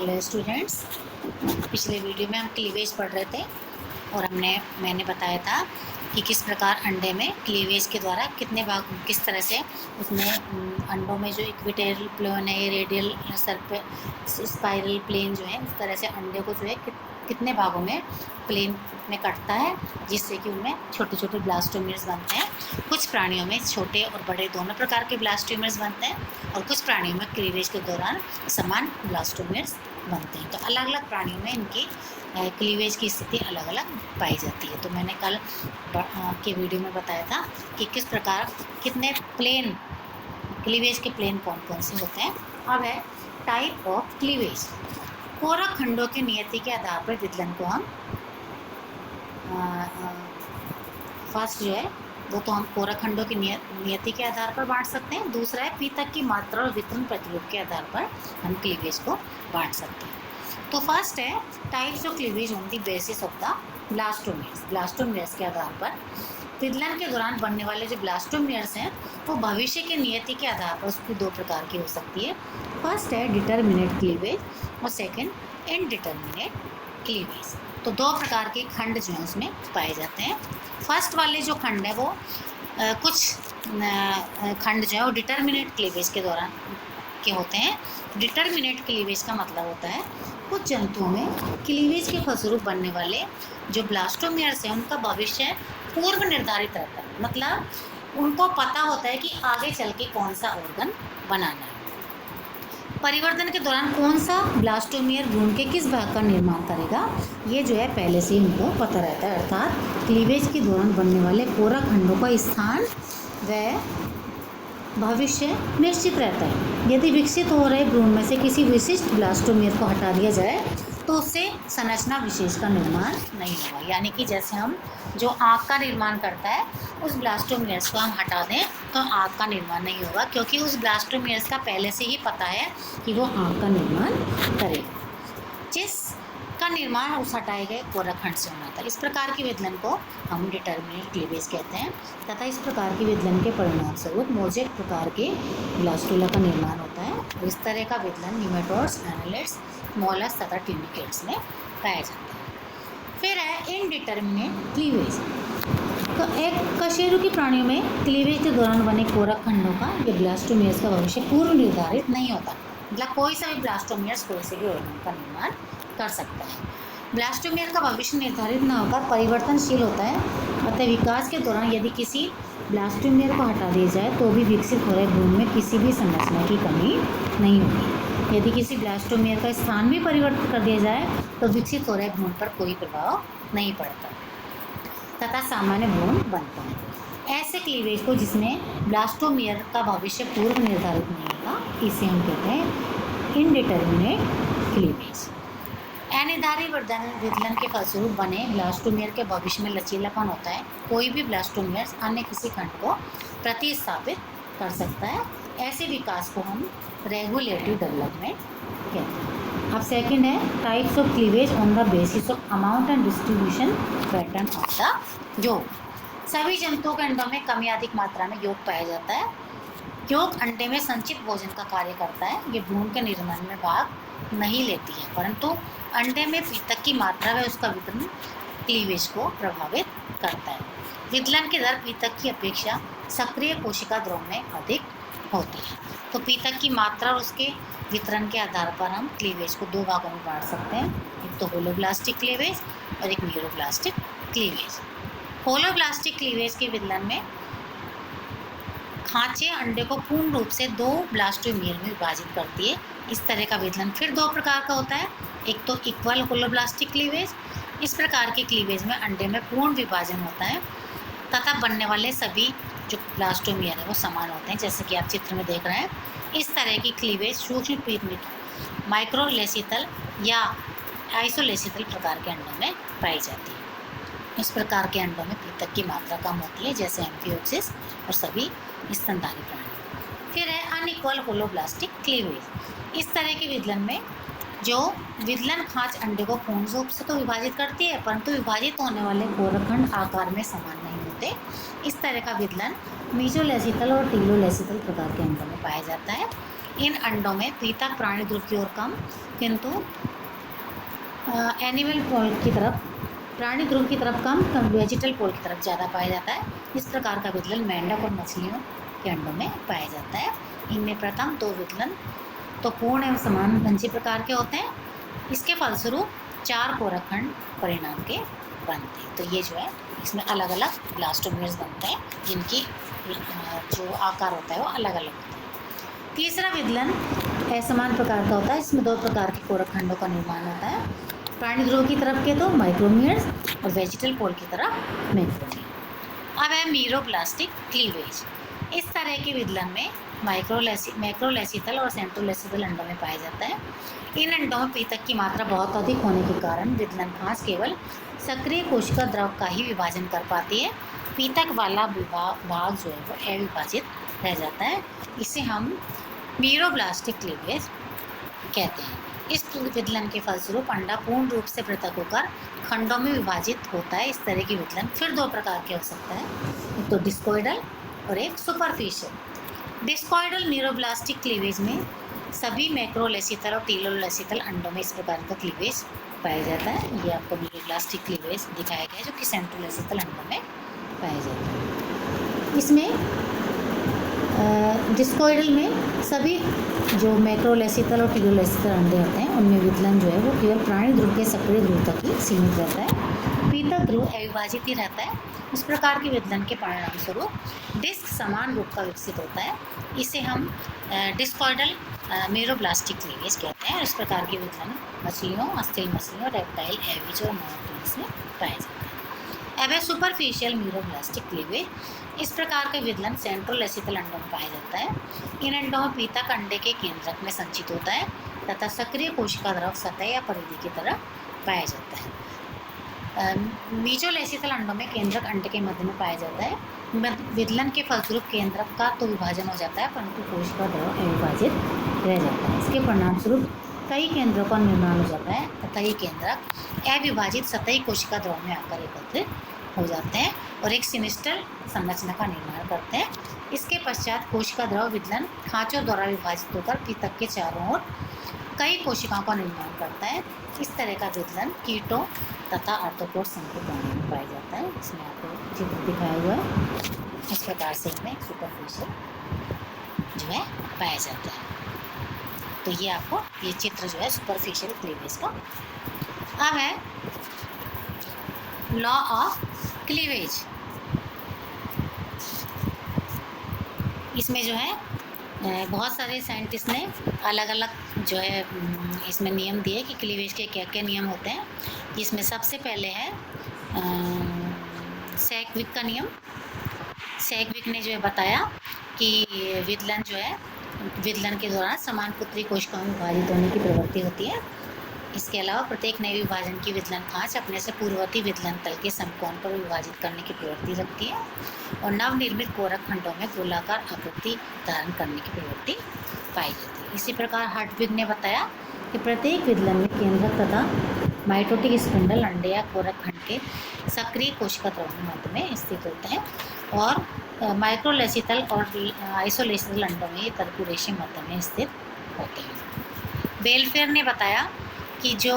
Hello students, पिछले video में हम क्लीवेज पढ़ रहे थे और मैंने बताया था कि किस प्रकार अंडे में क्लीवेज के द्वारा कितने भाग, किस तरह से उसमें अंडों में जो इक्वेटोरियल प्लेन है, रेडियल स्पाइरल प्लेन जो है, उस तरह से अंडे को जो है कितने भागों में प्लेन में कटता है, जिससे कि उनमें छोटे छोटे ब्लास्टोमियर्स बनते हैं। कुछ प्राणियों में छोटे और बड़े दोनों प्रकार के ब्लास्टोमियर्स बनते हैं और कुछ प्राणियों में क्लीवेज के दौरान समान ब्लास्टोमियर्स बनते हैं। तो अलग अलग प्राणियों में इनकी क्लीवेज की स्थिति अलग अलग पाई जाती है। तो मैंने कल के वीडियो में बताया था कि किस प्रकार कितने प्लेन क्लीवेज के प्लेन कौन कौन से होते हैं। अब है टाइप ऑफ क्लीवेज। कोरक खंडों की नियति के आधार पर विदलन को हम फर्स्ट जो है वो तो हम कोरक खंडों की नियति के आधार पर बांट सकते हैं। दूसरा है पीतक की मात्रा और वितरण प्रतिरूप के आधार पर हम क्लीवेज को बांट सकते हैं। तो फर्स्ट है types of cleavage on the basis of the blastomeres. Blastomeres के आधार पर विदलन के दौरान बनने वाले जो ब्लास्टोमियर्स हैं वो भविष्य की नियति के आधार पर उसकी दो प्रकार की हो सकती है। फर्स्ट है डिटर्मिनेट क्लीवेज और सेकंड इनडिटर्मिनेट क्लीवेज। तो दो प्रकार के खंड जो हैं उसमें पाए जाते हैं। फर्स्ट वाले जो खंड है वो कुछ खंड जो है वो डिटर्मिनेट क्लीवेज के दौरान के होते हैं। डिटर्मिनेट क्लीवेज का मतलब होता है कुछ जंतुओं में क्लीवेज के फलस्वरूप बनने वाले जो ब्लास्टोमियर्स हैं उनका भविष्य पूर्व निर्धारित रहता है। मतलब उनको पता होता है कि आगे चल के कौन सा ऑर्गन बनाना है। परिवर्तन के दौरान कौन सा ब्लास्टोमियर भ्रूण के किस भाग का निर्माण करेगा, ये जो है पहले से ही उनको पता रहता है। अर्थात क्लीवेज के दौरान बनने वाले कोरक खंडों का स्थान व भविष्य निश्चित रहता है। यदि विकसित हो रहे भ्रूण में से किसी विशिष्ट ब्लास्टोमियर को हटा दिया जाए तो उससे संरचना विशेष का निर्माण नहीं होगा। यानी कि जैसे हम जो आँख का निर्माण करता है उस ब्लास्टोमियर्स को हम हटा दें तो आँख का निर्माण नहीं होगा, क्योंकि उस ब्लास्टोमियर्स का पहले से ही पता है कि वो आँख का निर्माण करेगा, जिसका निर्माण उस हटाए गए कोरक खंड से होना था। इस प्रकार की विदलन को हम डिटर्मिनेट क्लीवेज कहते हैं तथा इस प्रकार की विदलन के परिणाम स्वरूप मोज़ेक प्रकार के ब्लास्टुला का निर्माण होता है। और इस तरह का विदलन निमेटोड्स, एनालिड्स, मोलस्क तथा ट्यूनिकेट्स में पाया जाता है। फिर है इनडिटर्मिनेट क्लीवेज। तो एक कशेरुकी प्राणियों में क्लीवेज के दौरान बने कोरक खंडों का या ब्लास्टोमियर्स का भविष्य पूर्व निर्धारित नहीं होता। मतलब कोई सा भी ब्लास्टोमियर्स कोई से भी ऑर्गन का निर्माण कर सकता है। ब्लास्टोमियर का भविष्य निर्धारित न होकर परिवर्तनशील होता है। अतः विकास के दौरान यदि किसी ब्लास्टोमियर को हटा दिया जाए तो भी विकसित हो रहे भ्रूण में किसी भी संरचना की कमी नहीं होगी। यदि किसी ब्लास्टोमियर का स्थान भी परिवर्तित कर दिया जाए तो विकसित हो रहे भ्रूण पर कोई प्रभाव नहीं पड़ता तथा सामान्य भ्रूण बनता है। ऐसे क्लीवेज को जिसमें ब्लास्टोमियर का भविष्य पूर्व निर्धारित नहीं होगा, इसे हम कहते हैं इनडिटर्मिनेट क्लीवेज। अनिर्धारित विदलन के फलस्वरूप बने ब्लास्टोमियर के भविष्य में लचीलापन होता है। कोई भी ब्लास्टोमियर अन्य किसी खंड को प्रतिस्थापित कर सकता है। ऐसे विकास को हम रेगुलेटिव डेवलपमेंट कहते हैं। अब सेकंड है types of cleavage on the basis of amount and distribution pattern of the योग। सभी जंतुओं के अंडों में कम या अधिक मात्रा में योग पाया जाता है। योग अंडे में संचित भोजन का कार्य करता है। ये भ्रूण के निर्माण में भाग नहीं लेती है, परंतु अंडे में पीतक की मात्रा व उसका वितरण क्लीवेज को प्रभावित करता है। विदलन की दर पीतक की अपेक्षा सक्रिय कोशिका द्रव में अधिक होती है। तो पीतक की मात्रा और उसके वितरण के आधार पर हम क्लीवेज को दो भागों में बांट सकते हैं, एक तो होलोब्लास्टिक क्लीवेज और एक न्यूरोब्लास्टिक क्लीवेज। होलोब्लास्टिक क्लीवेज के विदलन में खांचे अंडे को पूर्ण रूप से दो ब्लास्टोमियर में विभाजित करती है। इस तरह का विदलन फिर दो प्रकार का होता है, एक तो इक्वल होलोब्लास्टिक क्लीवेज। इस प्रकार के क्लीवेज में अंडे में पूर्ण विभाजन होता है तथा बनने वाले सभी जो ब्लास्टोमियर है वो समान होते हैं, जैसे कि आप चित्र में देख रहे हैं। इस तरह की क्लीवेज सूक्ष्म पीतमिक माइक्रोलेसिथल या आइसोलेसिथल प्रकार के अंडों में पाई जाती है। इस प्रकार के अंडों में पीतक की मात्रा कम होती है, जैसे एम्फियोक्सिस और सभी स्तनधारी प्राणी। फिर है अनइक्वल होलोब्लास्टिक क्लीवेज। इस तरह के विदलन में जो विदलन खांच अंडे को पूर्ण रूप से तो विभाजित करती है, परंतु विभाजित होने वाले कोरक खंड आकार में समान नहीं होते। इस तरह का विदलन मीजोलेसिथल और टीलोलेसिथल प्रकार के अंडों में पाया जाता है। इन अंडों में पीतक प्राणी ध्रुव की ओर कम, किंतु एनिमल पोल की तरफ, प्राणी ध्रुव की तरफ कम, वेजिटल पोल की तरफ ज़्यादा पाया जाता है। इस प्रकार का विदलन मेंढक और मछलियों के अंडों में पाया जाता है। इनमें प्रथम दो विदलन तो पूर्ण एवं समान भंजी प्रकार के होते हैं। इसके फलस्वरूप 4 कोरखंड परिणाम के बनते हैं। तो ये जो है इसमें अलग अलग ब्लास्टोमियर्स बनते हैं, जिनकी जो आकार होता है वो अलग अलग होता है। तीसरा विदलन असमान प्रकार का होता है। इसमें 2 प्रकार के कोरखंडों का निर्माण होता है। प्राणी ध्रुव की तरफ के तो माइक्रोमियर्स और वेजिटल पोल की तरफ मैक्रोमियर। अब है मीरोब्लास्टिक क्लीवेज। इस तरह के विदलन में मैक्रोलेसिथल और सेंट्रोलेसिथल अंडों में पाया जाता है। इन अंडों में पीतक की मात्रा बहुत अधिक होने के कारण विदलन खांच केवल सक्रिय कोशिका द्रव का ही विभाजन कर पाती है। पीतक वाला भाग जो है वो अविभाजित रह जाता है। इसे हम मीरोब्लास्टिक क्लीवेज कहते हैं। इस विदलन के फलस्वरूप अंडा पूर्ण रूप से पृथक होकर खंडों में विभाजित होता है। इस तरह की विदलन फिर 2 प्रकार के हो सकता है, एक तो डिस्कोइडल और एक सुपरफिशियल। डिस्कोइडल मीरोब्लास्टिक क्लीवेज में सभी मैक्रोलेसिथल और टीलोलेसिथल अंडों में इस प्रकार का क्लीवेज पाया जाता है। ये आपको मीरोब्लास्टिक क्लीवेज दिखाया गया है, जो कि सेंट्रोलेसिथल अंडों में पाया जाता है। इसमें डिस्कोइडल में सभी जो मैक्रोलेसिथल और टीलोलेसिथल अंडे होते हैं उनमें विदलन जो है वो केवल प्राणी ध्रुव के सक्रिय ध्रुव तक ही सीमित रहता है। पीतक ध्रुव अविभाजित ही रहता है। इस प्रकार के विदलन के परिणाम स्वरूप डिस्क समान रूप का विकसित होता है। इसे हम डिस्कोइडल मीरोब्लास्टिक क्लीवेज कहते हैं। इस प्रकार के विदलन मछलियों, अस्थिल मछलियों, रेप्टाइल, एविज और मोनोट्रोन्स में पाए जाते हैं। अब है सुपरफिशियल मीरोब्लास्टिक क्लीवेज। इस प्रकार का विदलन सेंट्रोलेसिथल अंडों में पाया जाता है। इन अंडों में पीतक अंडे के केंद्रक में संचित होता है तथा सक्रिय कोशिका द्रव सतह या परिधि की तरफ पाया जाता है। मीजोलेसिथल अंडों में केंद्रक अंडे के मध्य में पाया जाता है। विदलन के फलस्वरूप केंद्रक का तो विभाजन हो जाता है, परंतु कोशिका द्रव अविभाजित रह जाता है। इसके परिणाम स्वरूप कई केंद्रों का निर्माण हो जाता है तथा ये केंद्रक अविभाजित सतही कोशिका द्रव में आकर एकत्रित हो जाते हैं और एक सिनिस्टल संरचना का निर्माण करते हैं। इसके पश्चात कोशिका द्रव विदलन खांचों द्वारा विभाजित होकर पीतक के चारों ओर कई कोशिकाओं का निर्माण करता है। इस तरह का विदलन कीटों तथा आर्थ्रोपोड संकुल प्राणी में पाया जाता है। इसमें आपको चित्र दिखाया हुआ है। इस प्रकार से इनमें सुपरफिशियल जो है पाया जाता है। तो ये आपको ये चित्र जो है सुपरफिशियल क्लीवेज का। अब है लॉ ऑफ क्लीवेज। इसमें जो है बहुत सारे साइंटिस्ट ने अलग अलग जो है इसमें नियम दिए कि क्लीवेज के क्या क्या नियम होते हैं। इसमें सबसे पहले है सैकविक का नियम। सैकविक ने जो है बताया कि विदलन जो है विदलन के दौरान समान पुत्री कोशिकाओं में विभाजित होने की प्रवृत्ति होती है। इसके अलावा प्रत्येक नए विभाजन की विदलन खांच अपने से पूर्ववर्ती विदलन तल के समकोण पर विभाजित करने की प्रवृत्ति रखती है और नवनिर्मित कोरक खंडों में गोलाकार आकृति धारण करने की प्रवृत्ति पाई जाती है। इसी प्रकार हार्टविग ने बताया कि प्रत्येक विदलन में केंद्रक तथा माइटोटिक स्पिंडल अंडे या कोरक खंड के सक्रिय कोशिका द्रव मध्य में स्थित होते हैं और माइक्रोलेसिथल और आइसोलेसिथल अंडों में ये तरकुरेशी मध्य में स्थित होते हैं। बेलफेयर ने बताया कि जो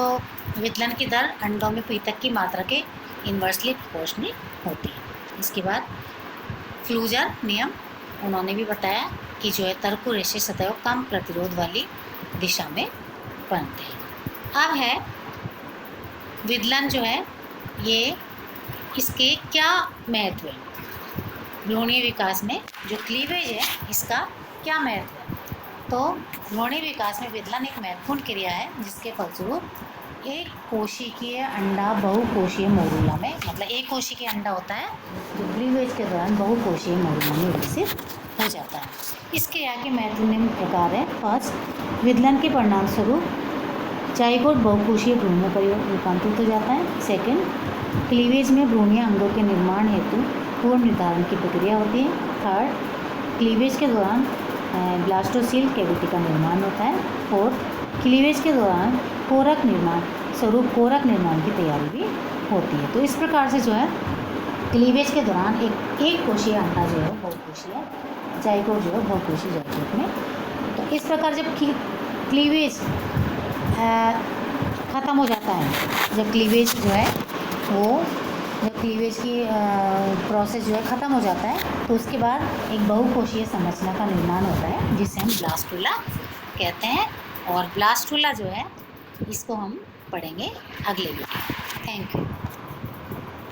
विदलन की दर अंडों में पीतक की मात्रा के इन्वर्सली प्रोपोर्शनल होती है। इसके बाद फ्लूजर नियम उन्होंने भी बताया कि जो है तरकुरेशी सतह कम प्रतिरोध वाली दिशा में बनते हैं। अब है विदलन जो है ये इसके क्या महत्व है भ्रूणीय विकास में। जो क्लीवेज है इसका क्या महत्व है? तो भ्रूणीय विकास में विदलन एक महत्वपूर्ण क्रिया है जिसके फलस्वरूप एक कोशिकीय अंडा बहुकोशीय मॉड्यूला में, मतलब एक कोशिकीय अंडा होता है जो क्लीवेज के दौरान बहुकोशीय मॉड्यूला में विकसित हो जाता है। इस क्रिया के महत्व निम्न प्रकार है। फर्स्ट, विदलन के परिणाम स्वरूप जाइगोट बहुकोशीय भ्रूण में रूपांतरित हो जाता है। सेकेंड, क्लीवेज में भ्रूणीय अंगों के निर्माण हेतु पूर्व निर्धारण की प्रक्रिया होती है। थर्ड, क्लीवेज के दौरान ब्लास्टोसील कैविटी का निर्माण होता है। फोर्थ, क्लीवेज के दौरान कोरक निर्माण की तैयारी भी होती है। तो इस प्रकार से जो है क्लीवेज के दौरान एक कोशीय अंडा जो है बहुकोशीय जाइगोट जो है बहुकोशीय जाइगोट में तो इस प्रकार जब क्लीवेज ख़त्म हो जाता है, जब क्लीवेज जो है वो जब क्लीवेज की प्रोसेस जो है ख़त्म हो जाता है, तो उसके बाद एक बहुकोशीय संरचना का निर्माण होता है जिसे हम ब्लास्टुला कहते हैं। और ब्लास्टुला जो है इसको हम पढ़ेंगे अगले वीडियो। Thank you.